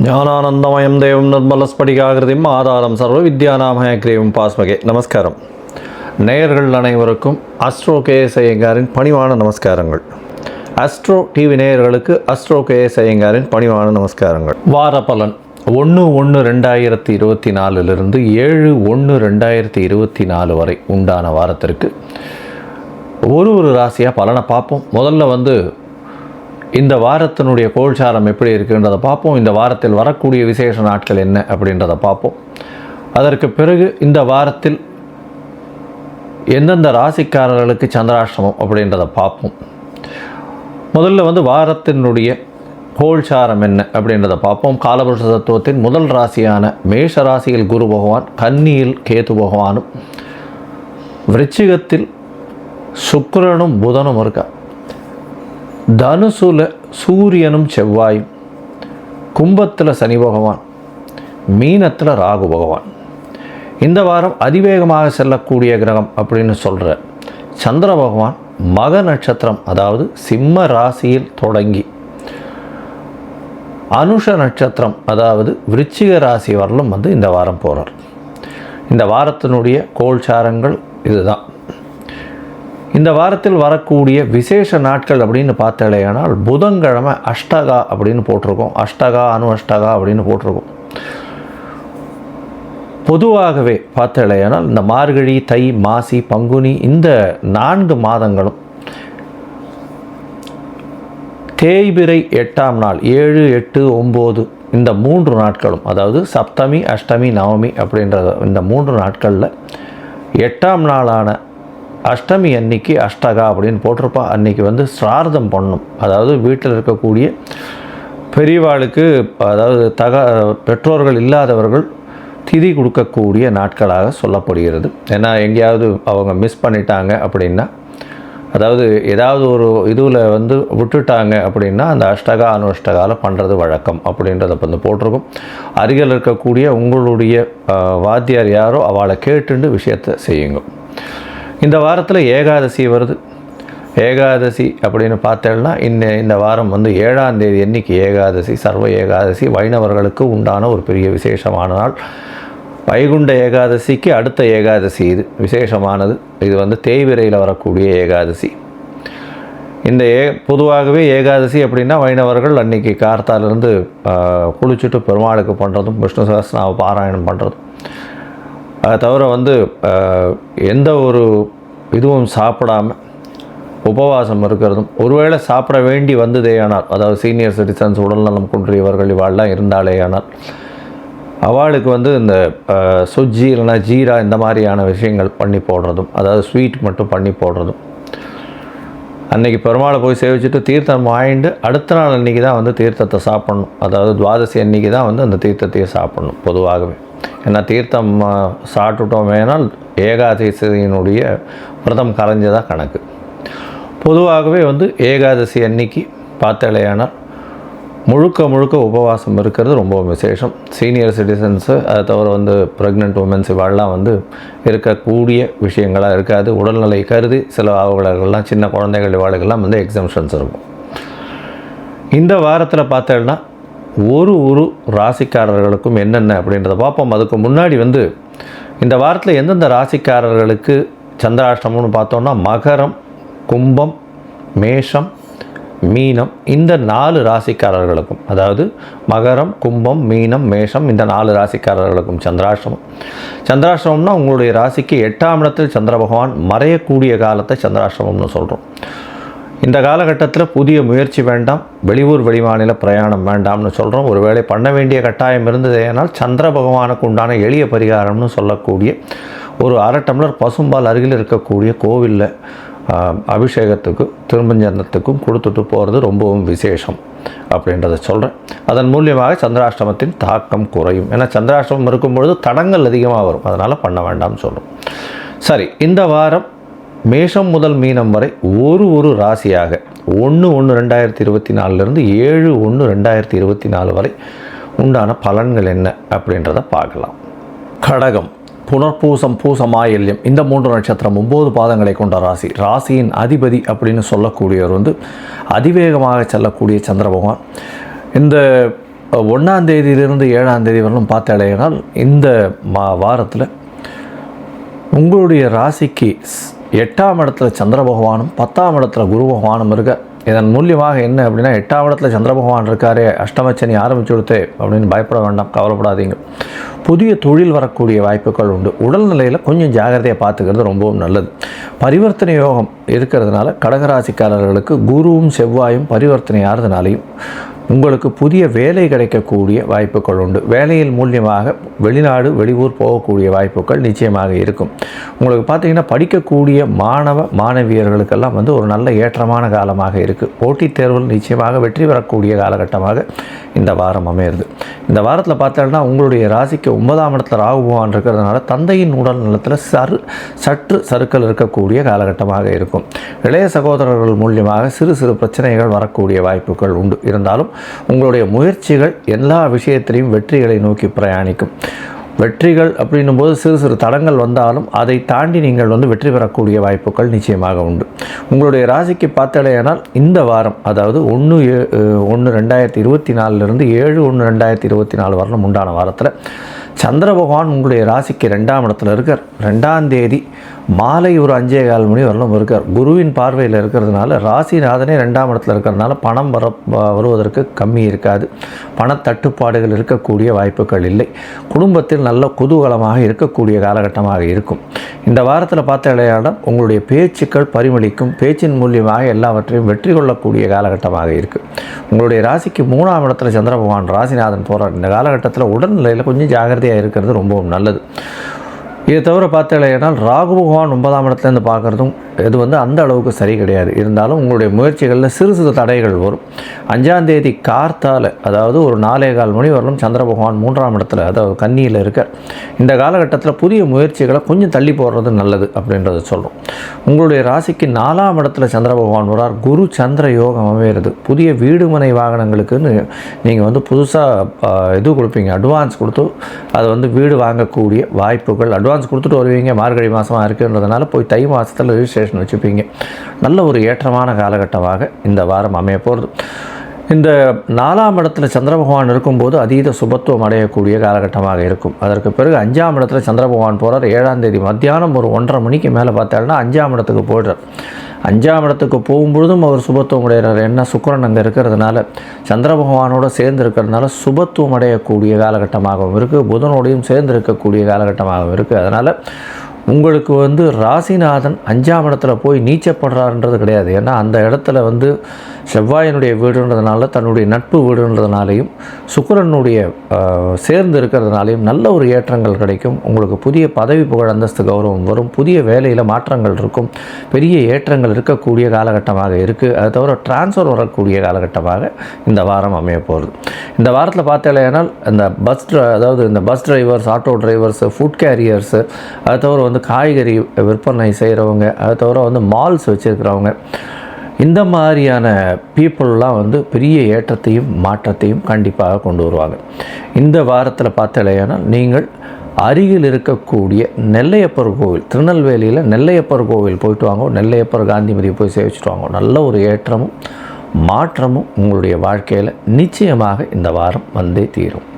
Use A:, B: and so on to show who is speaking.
A: ஞானானந்தமயம் தேவம் நிர்மலஸ்படிகாகிருதிம் ஆதாரம் சர்வ வித்யாநாமயக்ரீவம் பாஸ்மகே. நமஸ்காரம். நேயர்கள் அனைவருக்கும் அஸ்ட்ரோ கேஎஸ் ஐயங்காரின் பணிவான நமஸ்காரங்கள். அஸ்ட்ரோ டிவி நேயர்களுக்கு அஸ்ட்ரோ கேஎஸ் ஐயங்காரின் பணிவான நமஸ்காரங்கள். வார பலன் 1/1/2024 7/1/2024 வரை உண்டான வாரத்திற்கு ஒரு ராசியாக பலனை பார்ப்போம். முதல்ல இந்த வாரத்தினுடைய கோல்சாரம் எப்படி இருக்குன்றதை பார்ப்போம். இந்த வாரத்தில் வரக்கூடிய விசேஷ நாட்கள் என்ன அப்படின்றத பார்ப்போம். அதற்கு பிறகு இந்த வாரத்தில் எந்தெந்த ராசிக்காரர்களுக்கு சந்திராஷ்டமம் அப்படின்றத பார்ப்போம். முதல்ல வாரத்தினுடைய கோல்சாரம் என்ன அப்படின்றத பார்ப்போம். காலபுருஷ தத்துவத்தின் முதல் ராசியான மேஷ ராசியில் குரு பகவான், கன்னியில் கேது பகவானும், விருச்சிகத்தில் சுக்கிரனும் புதனும் இருக்கா, தனுசுல சூரியனும் செவ்வாயும், கும்பத்தில் சனி பகவான், மீனத்தில் ராகு பகவான். இந்த வாரம் அதிவேகமாக செல்லக்கூடிய கிரகம் அப்படின்னு சொல்கிற சந்திர பகவான் மக நட்சத்திரம், அதாவது சிம்ம ராசியில் தொடங்கி அனுஷ நட்சத்திரம், அதாவது விருச்சிக ராசி வரலும் இந்த வாரம் போகிறார். இந்த வாரத்தினுடைய கோல்சாரங்கள் இதுதான். இந்த வாரத்தில் வரக்கூடிய விசேஷ நாட்கள் அப்படின்னு பார்த்தாலேயானால் புதன்கிழமை அஷ்டகா அப்படின்னு போட்டிருக்கோம். அஷ்டகா அணு அஷ்டகா அப்படின்னு போட்டிருக்கோம். பொதுவாகவே பார்த்தாலேயானால் இந்த மார்கழி, தை, மாசி, பங்குனி இந்த 4 மாதங்களும் தேய்பிறை 8ஆம் நாள் 7, 8, 9 இந்த 3 நாட்களும், அதாவது சப்தமி, அஷ்டமி, நவமி அப்படின்ற இந்த 3 நாட்களில் 8ஆம் நாளான அஷ்டமி அன்னைக்கு அஷ்டகா அப்படின்னு போட்டிருப்பா. அன்றைக்கி ஸ்ரார்த்தம் பண்ணணும். அதாவது வீட்டில் இருக்கக்கூடிய பெரியவாளுக்கு, அதாவது பெற்றோர்கள் இல்லாதவர்கள் திதி கொடுக்கக்கூடிய நாட்களாக சொல்லப்படுகிறது. ஏன்னா எங்கேயாவது அவங்க மிஸ் பண்ணிட்டாங்க அப்படின்னா, அதாவது ஏதாவது ஒரு இதுவில் விட்டுட்டாங்க அப்படின்னா அந்த அஷ்டகா அனுஷ்டகாவில் பண்ணுறது வழக்கம் அப்படின்றத போட்டிருக்கும். அருகில் இருக்கக்கூடிய உங்களுடைய வாத்தியார் யாரோ அவளை கேட்டுண்டு விஷயத்தை செய்யுங்க. இந்த வாரத்தில் ஏகாதசி வருது. ஏகாதசி அப்படின்னு பார்த்தேன்னா இந்த வாரம் 7ஆம் தேதி அன்னைக்கு ஏகாதசி, சர்வ ஏகாதசி வைணவர்களுக்கு உண்டான ஒரு பெரிய விசேஷமான நாள். வைகுண்ட ஏகாதசிக்கு அடுத்த ஏகாதசி இது விசேஷமானது. இது தேய்பிறையில் வரக்கூடிய ஏகாதசி. இந்த பொதுவாகவே ஏகாதசி அப்படின்னா வைணவர்கள் அன்றைக்கி கார்த்தாலிருந்து குளிச்சுட்டு பெருமாளுக்கு பண்ணுறதும், விஷ்ணு சஹஸ்ரநாம பாராயணம் பண்ணுறதும், அதை தவிர எந்த ஒரு இதுவும் சாப்பிடாமல் உபவாசம் இருக்கிறதும், ஒருவேளை சாப்பிட வேண்டி வந்ததேயானால், அதாவது சீனியர் சிட்டிசன்ஸ், உடல்நலம் குன்றியவர்கள் இவாள்லாம் இருந்தாலேயானால் அவளுக்கு இந்த சுஜ்ஜி இல்லைனா ஜீரா இந்த மாதிரியான விஷயங்கள் பண்ணி போடுறதும், அதாவது ஸ்வீட் மட்டும் பண்ணி போடுறதும், அன்றைக்கி பெருமாளை போய் சேவிச்சுட்டு தீர்த்தம் வாங்கிட்டு அடுத்த நாள் அன்றைக்கி தான் தீர்த்தத்தை சாப்பிட்ணும். அதாவது துவாதசி அன்றைக்கி தான் அந்த தீர்த்தத்தையே சாப்பிட்ணும் பொதுவாகவே. ஏன்னா தீர்த்தம் சாப்பிட்டுட்டோம் வேணால் ஏகாதசியினுடைய விரதம் கரைஞ்சதாக கணக்கு. பொதுவாகவே ஏகாதசி அன்னைக்கு பார்த்தாலேயானால் முழுக்க உபவாசம் இருக்கிறது ரொம்ப விசேஷம். சீனியர் சிட்டிசன்ஸு, அதை தவிர ப்ரெக்னென்ட் உமன்ஸ் இவாள்லாம் இருக்கக்கூடிய விஷயங்களாக இருக்காது. உடல்நிலை கருதி சில அவர்களெல்லாம் சின்ன குழந்தைகள் இவாளுக்கெல்லாம் எக்ஸம்ஷன்ஸ் இருக்கும். இந்த வாரத்தில் பார்த்தேன்னா ஒரு ராசிக்காரர்களுக்கும் என்னென்ன அப்படின்றத பார்ப்போம். அதுக்கு முன்னாடி இந்த வாரத்தில் எந்தெந்த ராசிக்காரர்களுக்கு சந்திராஷ்டமம்னு பார்த்தோன்னா மகரம், கும்பம், மேஷம், மீனம் இந்த 4 ராசிக்காரர்களுக்கும், அதாவது மகரம், கும்பம், மீனம், மேஷம் இந்த 4 ராசிக்காரர்களுக்கும் சந்திராஷ்டமம். சந்திராஷ்டமம்னா உங்களுடைய ராசிக்கு 8ஆம் இடத்தில் சந்திர பகவான் மறையக்கூடிய காலத்தை சந்திராஷ்டமம்னு சொல்கிறோம். இந்த காலகட்டத்தில் புதிய முயற்சி வேண்டாம், வெளியூர் வெளிமாநில பிரயாணம் வேண்டாம்னு சொல்கிறோம். ஒருவேளை பண்ண வேண்டிய கட்டாயம் இருந்ததேனால் சந்திர பகவானுக்கு உண்டான எளிய பரிகாரம்னு சொல்லக்கூடிய ஒரு 1/2 டம்ளர் பசும்பால் அருகில் இருக்கக்கூடிய கோவிலில் அபிஷேகத்துக்கு திருமஞ்சனத்துக்கும் கொடுத்துட்டு போகிறது ரொம்பவும் விசேஷம் அப்படின்றத சொல்கிறேன். அதன் மூலியமாக சந்திராஷ்டமத்தின் தாக்கம் குறையும். ஏன்னா சந்திராஷ்டமம் இருக்கும்பொழுது தடங்கள் அதிகமாக வரும், அதனால் பண்ண வேண்டாம்னு சொல்கிறோம். சரி, இந்த வாரம் மேஷம் முதல் மீனம் வரை ஒரு ராசியாக 1/1/2024 7/1/2024 வரை உண்டான பலன்கள் என்ன அப்படின்றத பார்க்கலாம். கடகம், புனர்பூசம், பூசமாயில்யம் இந்த 3 நட்சத்திரம் 9 பாதங்களை கொண்ட ராசி. ராசியின் அதிபதி அப்படின்னு சொல்லக்கூடியவர் அதிவேகமாக செல்லக்கூடிய சந்திர பகவான். இந்த 1ஆம் தேதியிலிருந்து 7ஆம் தேதி வரலும் பார்த்தாலேனால் இந்த வாரத்தில் உங்களுடைய ராசிக்கு 8ஆம் இடத்துல சந்திர பகவானும் 10ஆம் இடத்துல குரு பகவானும் இருக்க. இதன் மூலியமாக என்ன அப்படின்னா, 8ஆம் இடத்துல சந்திர பகவான் இருக்காரே, அஷ்டமச்சனி ஆரம்பிச்சு கொடுத்தே அப்படின்னு பயப்பட வேண்டாம், கவலைப்படாதீங்க. புதிய தொழில் வரக்கூடிய வாய்ப்புகள் உண்டு. உடல்நிலையில் கொஞ்சம் ஜாகிரதையாக பார்த்துக்கிறது ரொம்பவும் நல்லது. பரிவர்த்தனை யோகம் இருக்கிறதுனால கடகராசிக்காரர்களுக்கு குருவும் செவ்வாயும் பரிவர்த்தனை ஆகிறதுனாலையும் உங்களுக்கு புதிய வேலை கிடைக்கக்கூடிய வாய்ப்புகள் உண்டு. வேலையில் மூலியமாக வெளிநாடு வெளியூர் போகக்கூடிய வாய்ப்புகள் நிச்சயமாக இருக்கும். உங்களுக்கு பார்த்திங்கன்னா படிக்கக்கூடிய மாணவியர்களுக்கெல்லாம் ஒரு நல்ல ஏற்றமான காலமாக இருக்குது. போட்டித் தேர்வில் நிச்சயமாக வெற்றி பெறக்கூடிய காலகட்டமாக இந்த வாரம் அமையிறது. இந்த வாரத்தில் பார்த்தோம்னா உங்களுடைய ராசிக்கு 9ஆம் இடத்துல ராகு பகவான் இருக்கிறதுனால தந்தையின் உடல் நலத்தில் சற்று சறுக்கல் இருக்கக்கூடிய காலகட்டமாக இருக்கும். இளைய சகோதரர்கள் மூலியமாக சிறு சிறு பிரச்சனைகள் வரக்கூடிய வாய்ப்புகள் உண்டு. இருந்தாலும் உங்களுடைய முயற்சிகள் எல்லா விஷயத்திலையும் வெற்றிகளை நோக்கி பிரயாணிக்கும். வெற்றிகள் அப்படின்னும் போது சிறு சிறு தடங்கள் வந்தாலும் அதை தாண்டி நீங்கள் வெற்றி பெறக்கூடிய வாய்ப்புகள் நிச்சயமாக உண்டு. உங்களுடைய ராசிக்கு பார்த்தாலேயானால் இந்த வாரம், அதாவது 1/1/2024 7/1/2024 வரலும் உண்டான வாரத்தில் சந்திர பகவான் உங்களுடைய ராசிக்கு 2ஆம் இடத்துல இருக்கார். 2ஆம் தேதி மாலை ஒரு 5:15 மணி வரலும் இருக்கார். குருவின் பார்வையில் இருக்கிறதுனால ராசிநாதனே 2ஆம் இடத்துல இருக்கிறதுனால பணம் வருவதற்கு கம்மி இருக்காது. பணத்தட்டுப்பாடுகள் இருக்கக்கூடிய வாய்ப்புகள் இல்லை. குடும்பத்தில் நல்ல குதூகலமாக இருக்கக்கூடிய காலகட்டமாக இருக்கும். இந்த வாரத்தில் பார்த்தாலேயானால் உங்களுடைய பேச்சுக்கள் பரிமளிக்கும். பேச்சின் மூலியமாக எல்லாவற்றையும் வெற்றி கொள்ளக்கூடிய காலகட்டமாக இருக்குது. உங்களுடைய ராசிக்கு 3ஆம் இடத்துல சந்திர பகவான் ராசிநாதன் போகிறார். இந்த காலகட்டத்தில் உடல்நிலையில் கொஞ்சம் ஜாகிரதையாக இருக்கிறது ரொம்பவும் நல்லது. இதை தவிர பார்த்தாலேயானால் ராகு பகவான் 9ஆம் இடத்துலேருந்து பார்க்குறதும் இது அந்த அளவுக்கு சரி கிடையாது. இருந்தாலும் உங்களுடைய முயற்சிகளில் சிறு சிறு தடைகள் வரும். 5ஆம் தேதி கார்த்தால, அதாவது ஒரு 4:15 மணி வரலும் சந்திர பகவான் 3ஆம் இடத்துல, அதாவது கன்னியில் இருக்கார். இந்த காலகட்டத்தில் புதிய முயற்சிகளை கொஞ்சம் தள்ளி போடுறது நல்லது அப்படின்றத சொல்கிறோம். உங்களுடைய ராசிக்கு 4ஆம் இடத்துல சந்திர பகவான் வரார். குரு சந்திர யோகம் அமைகிறது. புதிய வீடு மனை வாகனங்களுக்குன்னு நீங்கள் புதுசாக இது கொடுப்பீங்க, அட்வான்ஸ் கொடுத்து அதை வீடு வாங்கக்கூடிய வாய்ப்புகள். அட்வான்ஸ் கொடுத்துட்டு வருவீங்க, மார்கழி மாதமாக இருக்குன்றதுனால போய் தை மாதத்தில் ரிஜிஸ்ட்ரேஷன் வச்சுப்பீங்க. நல்ல ஒரு ஏற்றமான காலகட்டமாக இந்த வாரம் அமைய போகிறது. இந்த 4ஆம் இடத்துல சந்திர பகவான் இருக்கும்போது அதீத சுபத்துவம் அடையக்கூடிய காலகட்டமாக இருக்கும். அதற்கு பிறகு 5ஆம் இடத்துல சந்திர பகவான் போகிறார். 7ஆம் தேதி மத்தியானம் ஒரு 1:30 மணிக்கு மேலே பார்த்தாருன்னா 5ஆம் இடத்துக்கு போய்டுறார். 5ஆம் இடத்துக்கு போகும்பொழுதும் அவர் சுபத்துவம் அடைகிறார். என்ன, சுக்கிரன் அங்கே இருக்கிறதுனால, சந்திர பகவானோடு சேர்ந்து இருக்கிறதுனால சுபத்துவம் அடையக்கூடிய காலகட்டமாகவும் இருக்குது. புதனோடையும் சேர்ந்து இருக்கக்கூடிய காலகட்டமாகவும் இருக்குது. அதனால் உங்களுக்கு ராசிநாதன் 5ஆம் இடத்துல போய் நீச்சப்படுறாருன்றது கிடையாது. ஏன்னா அந்த இடத்துல செவ்வாயினுடைய வீடுன்றதுனால, தன்னுடைய நட்பு வீடுன்றதுனாலையும் சுக்கிரனுடைய சேர்ந்து இருக்கிறதுனாலையும் நல்ல ஒரு ஏற்றங்கள் கிடைக்கும். உங்களுக்கு புதிய பதவி புகழ் அந்தஸ்து கௌரவம் வரும். புதிய வேலையில் மாற்றங்கள் இருக்கும். பெரிய ஏற்றங்கள் இருக்கக்கூடிய காலகட்டமாக இருக்குது. அது தவிர டிரான்ஸ்ஃபர் வரக்கூடிய காலகட்டமாக இந்த வாரம் அமைய போகிறது. இந்த வாரத்தில் பார்த்தாலேனால் இந்த bus drivers, auto drivers, food carriers, அது தவிர காய்கறி விற்பனை செய்கிறவங்க, அது தவிர மால்ஸ் வச்சுருக்கிறவங்க, இந்த மாதிரியான பீப்புளெலாம் பெரிய ஏற்றத்தையும் மாற்றத்தையும் கண்டிப்பாக கொண்டு வருவாங்க. இந்த வாரத்தில் பார்த்தாலேனால் நீங்கள் அருகில் இருக்கக்கூடிய நெல்லையப்பர் கோவில், திருநெல்வேலியில் நெல்லையப்பர் கோவில் போயிட்டு வாங்க. நெல்லையப்பர் காந்திமதியை போய் சேவிச்சுட்டு வாங்க. நல்ல ஒரு ஏற்றமும் மாற்றமும் உங்களுடைய வாழ்க்கையில் நிச்சயமாக இந்த வாரம் வந்தே தீரும்.